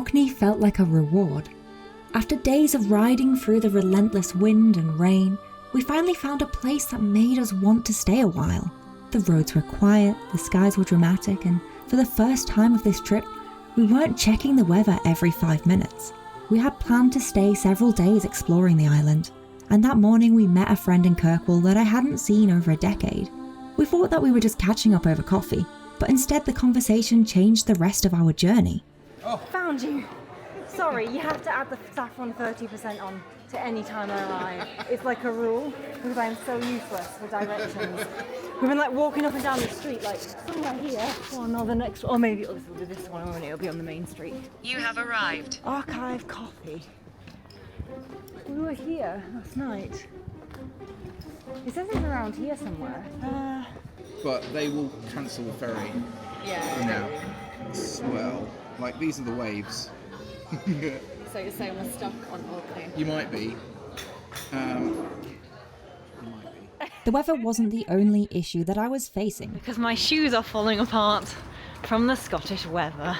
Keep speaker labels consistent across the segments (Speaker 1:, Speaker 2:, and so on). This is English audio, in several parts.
Speaker 1: Orkney felt like a reward. After days of riding through the relentless wind and rain, we finally found a place that made us want to stay a while. The roads were quiet, the skies were dramatic, and for the first time of this trip, we weren't checking the weather every 5 minutes. We had planned to stay several days exploring the island, and that morning we met a friend in Kirkwall that I hadn't seen over a decade. We thought that we were just catching up over coffee, but instead the conversation changed the rest of our journey.
Speaker 2: Oh. Found you. Sorry, you have to add the saffron 30% on to any time I arrive. It's like a rule, because I'm so useless with directions. We've been like walking up and down the street, like somewhere here, or no, the next, or maybe this will be this one, or it'll be on the main street.
Speaker 3: You have arrived.
Speaker 2: Archive coffee. We were here last night. It says it's around here somewhere.
Speaker 4: But they will cancel the ferry.
Speaker 2: Yeah.
Speaker 4: Now. Well, like these are the waves.
Speaker 2: So you're saying we're stuck on Orkney?
Speaker 4: You might be.
Speaker 1: The weather wasn't the only issue that I was facing.
Speaker 2: Because my shoes are falling apart from the Scottish weather.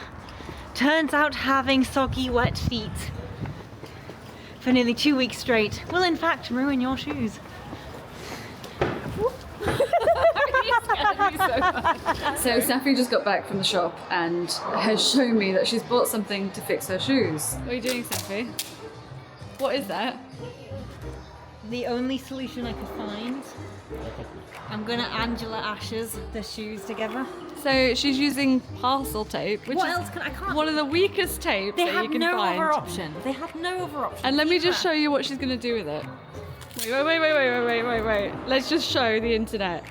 Speaker 2: Turns out having soggy, wet feet for nearly 2 weeks straight will in fact ruin your shoes.
Speaker 5: So Saffy just got back from the shop and has shown me that she's bought something to fix her shoes. What are you doing, Saffy? What is that?
Speaker 2: The only solution I could find, I'm gonna Angela Ashes the shoes together.
Speaker 5: So she's using Parcel tape, which
Speaker 2: What
Speaker 5: is
Speaker 2: else can I can't?
Speaker 5: one of the weakest tapes
Speaker 2: They
Speaker 5: that you
Speaker 2: had
Speaker 5: can
Speaker 2: no
Speaker 5: find.
Speaker 2: other option. They had no other option.
Speaker 5: And let me just show you what she's going to do with it. Wait. Let's just show the internet.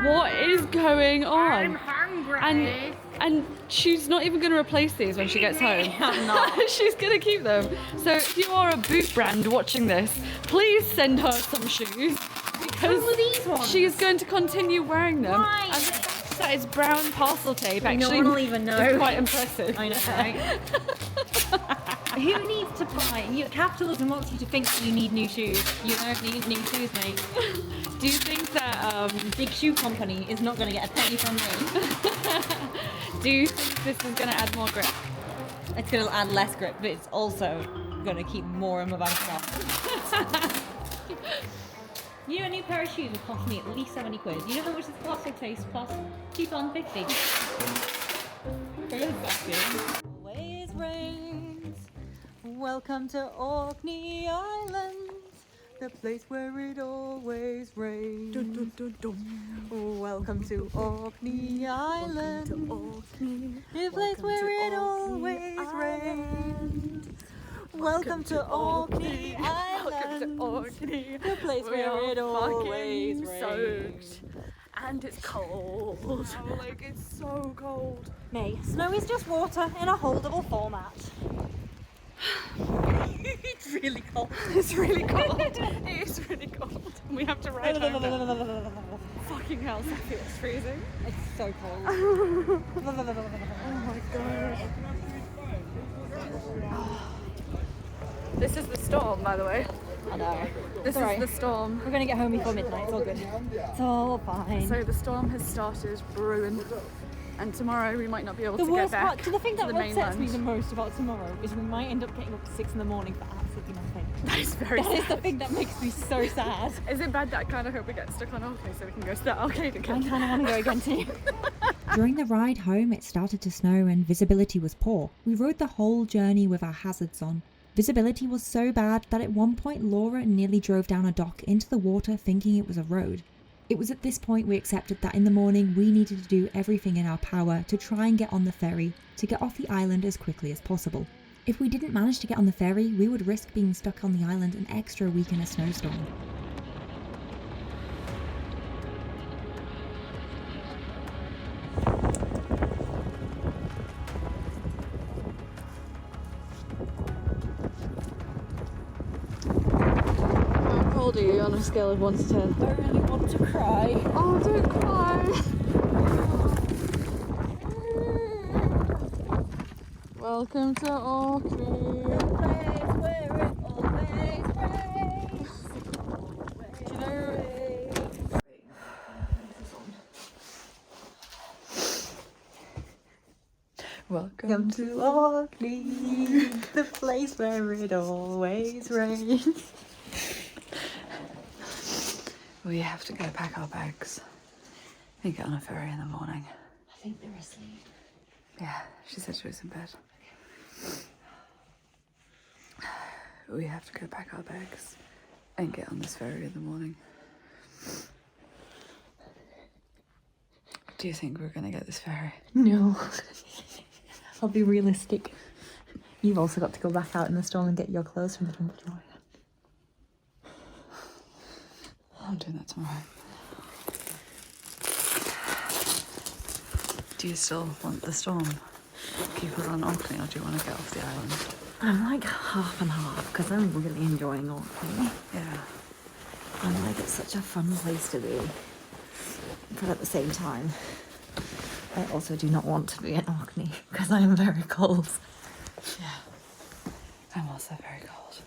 Speaker 5: What is going on?
Speaker 2: I'm hungry.
Speaker 5: And she's not even going to replace these when she gets home.
Speaker 2: I'm not.
Speaker 5: She's going to keep them. So if you are a boot brand watching this, please send her some shoes because
Speaker 2: Some of these ones.
Speaker 5: she is going to continue wearing them.
Speaker 2: Why?
Speaker 5: And the fact that it's brown Parcel tape actually
Speaker 2: No one will even know.
Speaker 5: is quite impressive.
Speaker 2: I know, right? Who needs to buy? Capitalism wants you to think that you need new shoes. You don't need new shoes, mate.
Speaker 5: Do you think that
Speaker 2: Big shoe company is not going to get a penny from me.
Speaker 5: do you think this is going to add more grip?
Speaker 2: It's going to add less grip, but it's also going to keep more in my bank account. You know, a new pair of shoes would cost me at least 70 quid. You know how much this plastic takes plus coupon 50? Always rains. Welcome to Orkney Islands, the place where it always rains. Welcome to Orkney Islands, the place where it always rains. Welcome to Orkney Islands, the place where it always rains.
Speaker 5: And it's cold. Oh, like it's so cold.
Speaker 2: May, snow is just water in a holdable format. It's really cold.
Speaker 5: It's really cold. It is really cold. And we have to ride home now. Fucking hell, Saffy, it's freezing.
Speaker 2: It's so cold.
Speaker 5: Oh my god. This is the storm, by the way.
Speaker 2: I know.
Speaker 5: This is the storm.
Speaker 2: We're gonna get home before midnight. It's all good. It's all fine.
Speaker 5: So the storm has started brewing, and tomorrow we might not be able
Speaker 2: the
Speaker 5: to get
Speaker 2: worst
Speaker 5: back
Speaker 2: part, the thing
Speaker 5: to
Speaker 2: that
Speaker 5: the
Speaker 2: upsets me
Speaker 5: mainland.
Speaker 2: the most about tomorrow is we might end up getting up at 6 in the morning for absolutely nothing.
Speaker 5: That is very
Speaker 2: That is
Speaker 5: sad.
Speaker 2: the thing that makes me so sad.
Speaker 5: Is it bad that I kind of hope we get stuck on Orkney so we can go to that arcade
Speaker 2: I
Speaker 5: again?
Speaker 2: kind of want to go again too.
Speaker 1: During the ride home, it started to snow and visibility was poor. We rode the whole journey with our hazards on. Visibility was so bad that at one point Laura nearly drove down a dock into the water thinking it was a road. It was at this point we accepted that in the morning we needed to do everything in our power to try and get on the ferry to get off the island as quickly as possible. If we didn't manage to get on the ferry, we would risk being stuck on the island an extra week in a snowstorm.
Speaker 5: How old are you on a scale of 1 to 10?
Speaker 2: I really want to cry.
Speaker 5: Oh, don't cry. Welcome to Orkney.
Speaker 2: The place where it always rains.
Speaker 5: Do you know? Welcome
Speaker 2: to Orkney, the place where it always rains.
Speaker 5: We have to go pack our bags and get on a ferry in the morning.
Speaker 2: I think they're asleep.
Speaker 5: Yeah, she said she was in bed. We have to go pack our bags and get on this ferry in the morning. Do you think we're gonna get this ferry?
Speaker 2: No. I'll be realistic. You've also got to go back out in the storm and get your clothes from the dump dryer.
Speaker 5: I'm doing that tomorrow. Do you still want the storm? Keep it on Orkney, or do you want to get off the island?
Speaker 2: I'm like half and half because I'm really enjoying Orkney.
Speaker 5: Yeah.
Speaker 2: I'm like, it's such a fun place to be. But at the same time, I also do not want to be in Orkney because I am very cold.
Speaker 5: Yeah. I'm also very cold.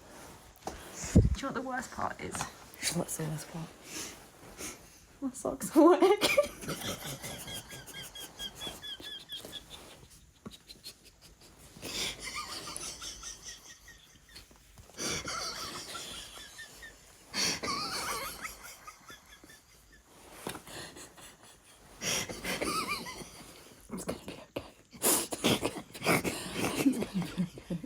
Speaker 2: Do you know what the worst part is?
Speaker 5: What's the worst part?
Speaker 2: My socks are wet.
Speaker 5: It's gonna be okay. It's gonna be okay.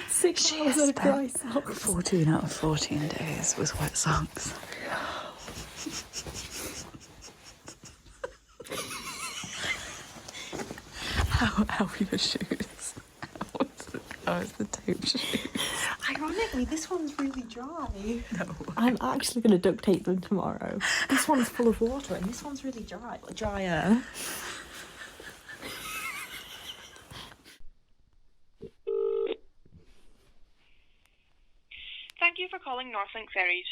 Speaker 2: 6 hours of dry socks.
Speaker 5: 14 out of 14 days with wet socks. How are your shoes? How is the tape shoes?
Speaker 2: Ironically, this one's really dry.
Speaker 5: No.
Speaker 2: I'm actually going to duct tape them tomorrow. This one's full of water and this one's really dry. Drier.
Speaker 3: Thank you for calling Northlink Ferries.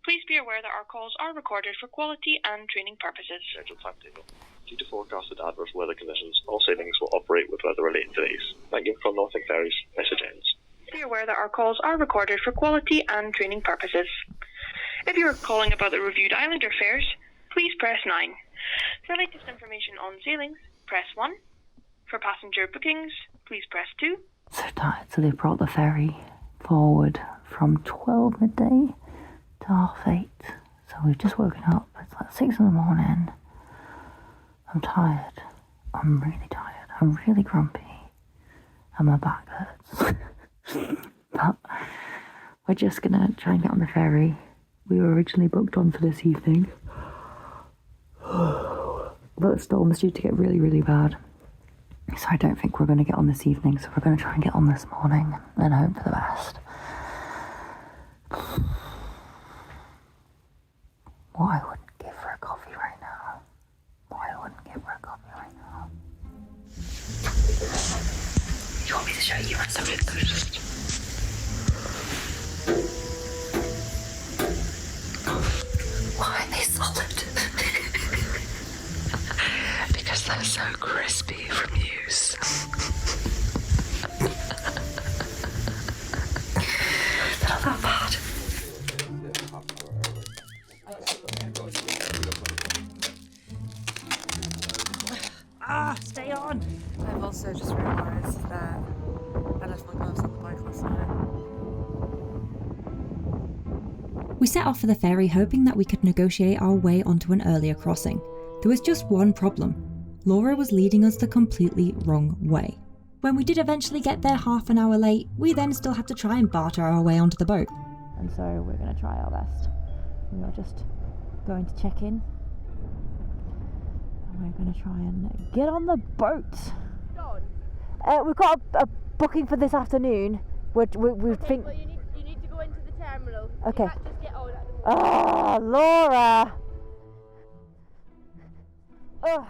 Speaker 3: Please be aware that our calls are recorded for quality and training purposes.
Speaker 6: Scheduled timetable. Due to forecasted adverse weather conditions, all sailings will operate with weather-related delays. Thank you for Northlink Ferries. Message ends.
Speaker 3: Be aware that our calls are recorded for quality and training purposes. If you are calling about the reviewed Islander fares, please press 9. For latest information on sailings, press 1. For passenger bookings, please press 2.
Speaker 2: So tired, so they brought the ferry forward from 12 midday to 8:30. So we've just woken up. It's like 6 in the morning. I'm tired. I'm really tired. I'm really grumpy. And my back hurts. But we're just gonna try and get on the ferry. We were originally booked on for this evening. But the storm is due to get really, really bad. So I don't think we're going to get on this evening. So we're going to try and get on this morning and hope for the best. What I wouldn't give for a coffee right now. What I wouldn't give for a coffee right now. You want me to show you my solid first? Why are they solid?
Speaker 5: Because they're so crispy from use.
Speaker 2: They're not that bad. Stay on!
Speaker 5: I've also just realised that I left my gloves on the bike last night.
Speaker 1: We set off for the ferry hoping that we could negotiate our way onto an earlier crossing. There was just one problem. Laura was leading us the completely wrong way. When we did eventually get there half an hour late, we then still had to try and barter our way onto the boat.
Speaker 2: And so we're going to try our best. We are just going to check in. And we're going to try and get on the boat. We've got a booking for this afternoon. We think...
Speaker 7: Well, you need to go into the terminal.
Speaker 2: Okay.
Speaker 7: You can't just get on at the
Speaker 2: Oh, Laura! Ugh.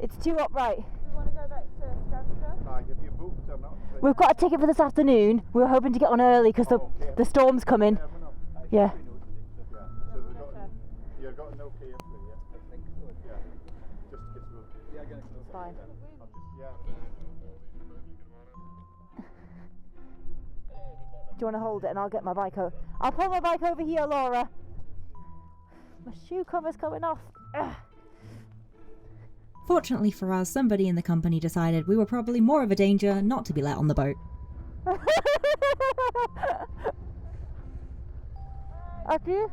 Speaker 2: It's too upright.
Speaker 7: We want to go back to Scotland.
Speaker 2: We've got a ticket for this afternoon. We were hoping to get on early because the storm's coming. Yeah.
Speaker 8: You've got an okay entry, yeah? I think so, yeah. Just to get through. Yeah, get close.
Speaker 2: Fine.
Speaker 8: Yeah.
Speaker 2: Do you want to hold it and I'll get my bike out? I'll pull my bike over here, Laura. My shoe cover's coming off. Ugh.
Speaker 1: Fortunately for us, somebody in the company decided we were probably more of a danger not to be let on the boat.
Speaker 2: Thank you.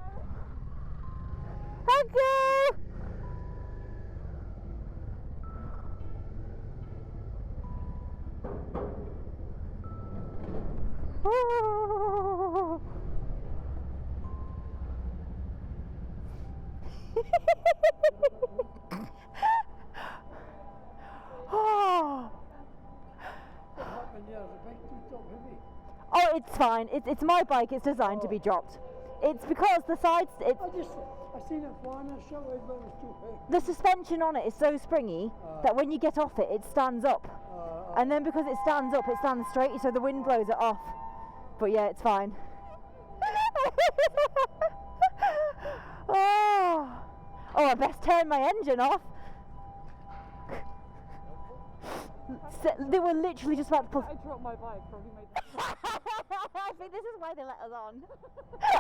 Speaker 2: Thank you. Oh. Oh, it's fine. It's my bike. It's designed to be dropped. It's because the sides. I seen it flying. I shot it, but it was too big. The suspension on it is so springy that when you get off it, it stands up. And then because it stands up, it stands straight, so the wind blows it off. But yeah, it's fine. Oh, I best turn my engine off. They were literally just about to pull.
Speaker 5: I dropped my bike, probably made
Speaker 2: I think this is why they let us on.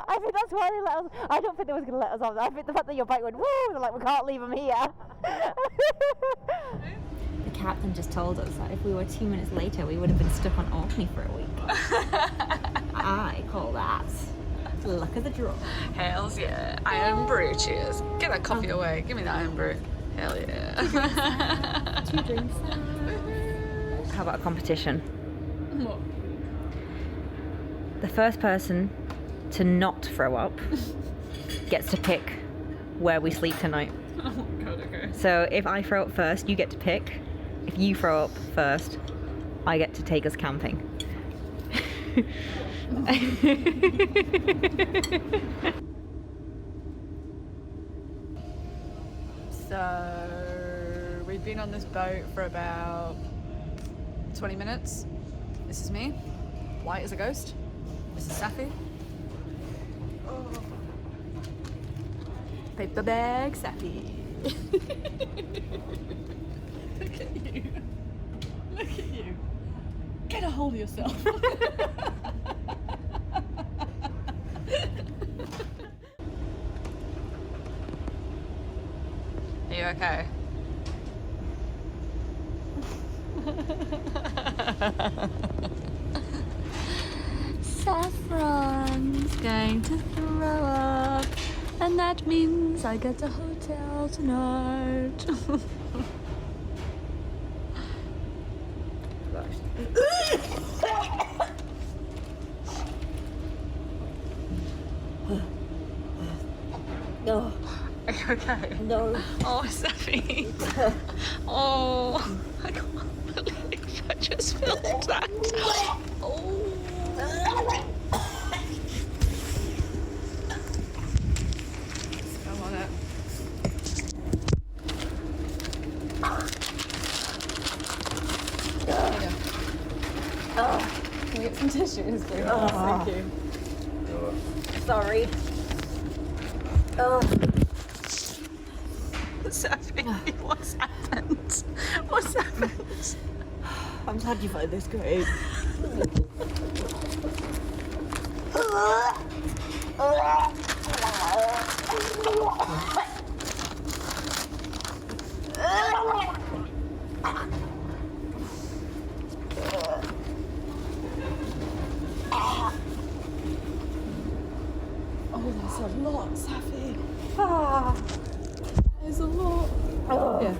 Speaker 2: I think that's why they let us. I don't think they was going to let us on. I think the fact that your bike went woo, they're like, we can't leave them here.
Speaker 1: The captain just told us that if we were 2 minutes later, we would have been stuck on Orkney for a week. I call that the luck of the draw.
Speaker 5: Hells yeah. Iron Brew, cheers. Get that coffee away. Give me that Iron Brew. Hell yeah.
Speaker 1: 2 drinks. How about a competition?
Speaker 5: What?
Speaker 1: The first person to not throw up gets to pick where we sleep tonight.
Speaker 5: Oh god, okay.
Speaker 1: So if I throw up first, you get to pick. If you throw up first, I get to take us camping.
Speaker 5: So we've been on this boat for about 20 minutes. This is me, white as a ghost. This is Saffy. Oh. Paper bag Saffy. Look at you. Look at you. Get a hold of yourself. Are you okay? Saffron's going to throw up, and that means I get a hotel tonight.
Speaker 2: No.
Speaker 5: Are you okay?
Speaker 2: No.
Speaker 5: Oh, Saffy. Oh, I can't believe I just felt that. Oh. Come on it. Can we get some tissues, please? Thank you.
Speaker 2: Sorry.
Speaker 5: Saffy, what's happened? What's happened?
Speaker 2: I'm glad you find this great.
Speaker 5: Oh, that's a lot, Saffy. That is a lot. Yeah.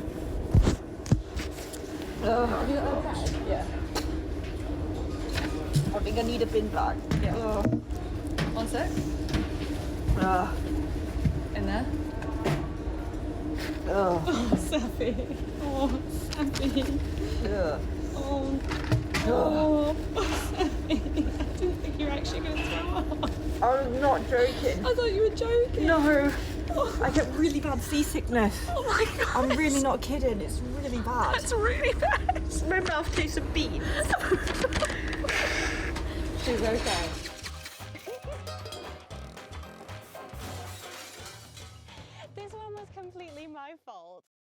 Speaker 5: Have you got a bag? Yeah.
Speaker 2: I think I need a bin bag.
Speaker 5: Yeah. One sec. In there. Oh, Saffy. Oh, Saffy. Oh, Saffy. I didn't think you were actually going to throw up.
Speaker 2: I'm not joking.
Speaker 5: I thought you were joking.
Speaker 2: No. I get really bad seasickness.
Speaker 5: Oh my god.
Speaker 2: I'm really not kidding. It's really bad.
Speaker 5: That's really bad.
Speaker 2: My mouth tastes of beans.
Speaker 5: She's okay.